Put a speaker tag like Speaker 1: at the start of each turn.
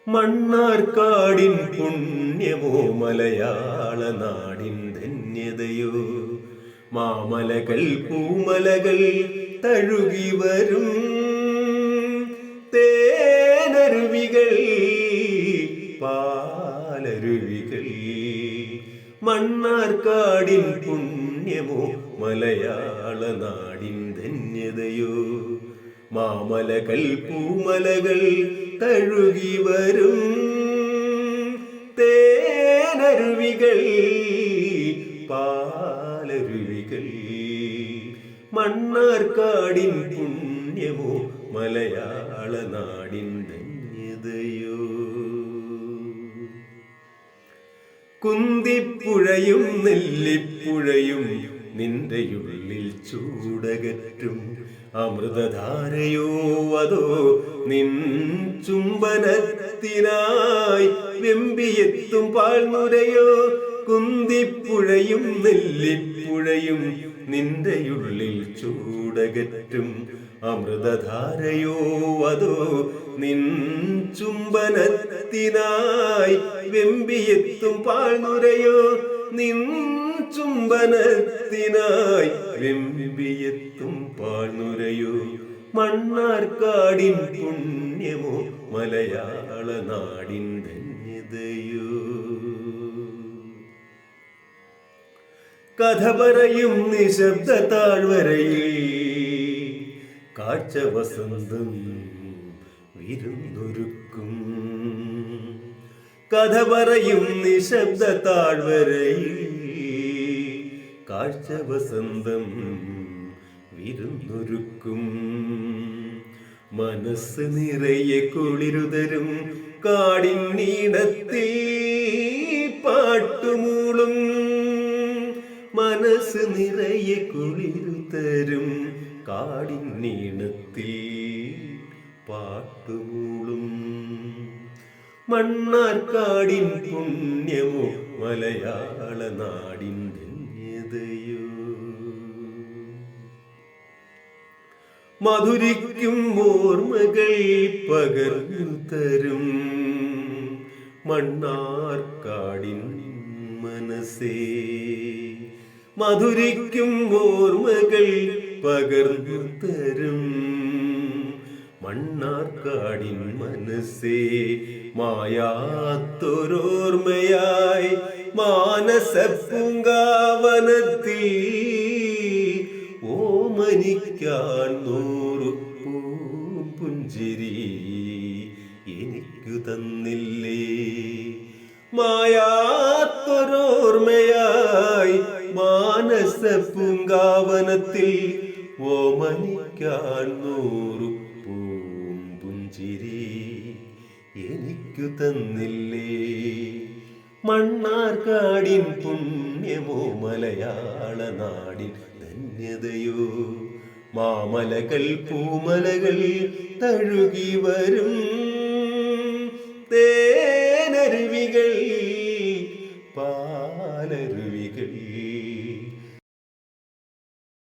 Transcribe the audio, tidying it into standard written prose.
Speaker 1: മണ്ണാർക്കാടിൻ പുണ്യമോ മലയാള നാടിൻ ധന്യതയോ. മാമലകൾ പൂമലകൾ തഴുകി വരും തേനരുവികൾ പാലരുവികൾ. മണ്ണാർക്കാടിൻ പുണ്യമോ മലയാള നാടിൻ ധന്യതയോ. മാമലകൾ പൂമലകൾ തഴുകി വരും തേനരുവികൾ പാലരുവികൾ. മണ്ണാർക്കാടിൻ പുണ്യമോ മലയാള നാടിൻ ധന്യതയോ. കുന്തിപ്പുഴയും നെല്ലിപ്പുഴയും നിന്റെയുള്ളിൽ ചൂടകറ്റും അമൃതധാരയോ അതോ നിൻ ചുംബനത്തിനായി വെമ്പിയെത്തും പാൽനുരയോ. കുന്തിപ്പുഴയും നെല്ലിപ്പുഴയും നിന്റെയുള്ളിൽ ചൂടകറ്റും അമൃതധാരയോ അതോ നിൻ ചുംബനത്തിനായി വെമ്പിയെത്തും പാൽനുരയോ. നിൻ ചുംബനത്തിനായി വെമ്പിയെത്തും പാൽനുരയോ. മണ്ണാർക്കാടിൻ പുണ്യമോ മലയാള നാടിൻ ധന്യതയോ. കഥ പറയും നിശബ്ദ താഴ്വരയിൽ കാഴ്ച വസന്തം വിരുന്നൊരുക്കും. കഥ പറയും നിശബ്ദ താഴ്വരയിൽ കാഴ്ച വസന്തം വിരുന്നൊരുക്കും. മനസ്സ് നിറയെ കുളിരുതരും കാടിൻ നീണത്തിൽ പാട്ടുമൂളും. മനസ്സ് നിറയെ കുളിരുതരും കാടിൻ നീണത്തിൽ പാട്ടുമൂളും. മണ്ണാർക്കാടിൻ പുണ്യമോ മലയാള നാടിൻ ധന്യതയോ. മധുരിക്കും ഓർമ്മകൾ പകർന്നു തരും മണ്ണാർക്കാടിൻ മനസ്സേ. മധുരിക്കും ഓർമ്മകൾ പകർന്നു തരും മണ്ണാർക്കാടിൻ മനസ്സേ. മായാത്തൊരോർമ്മയായി മാനസ പൂങ്കാവനത്തിൽ ഓമനിക്കാൻ 100 പൂമ്പുഞ്ചിരി എനിക്കു തന്നില്ലേ. മായാത്തൊരോർമ്മയായി മാനസ പൂങ്കാവനത്തിൽ ഓമനിക്കാൻ 100 പൂമ്പുഞ്ചിരി എനിക്കു തന്നില്ലേ. മണ്ണാർക്കാടിൻ പുണ്യമോ മലയാള നാടിൻ ധന്യതയോ. മാമലകൾ പൂമലകൾ തഴുകി വരും തേനരുവികൾ പാലരുവികൾ.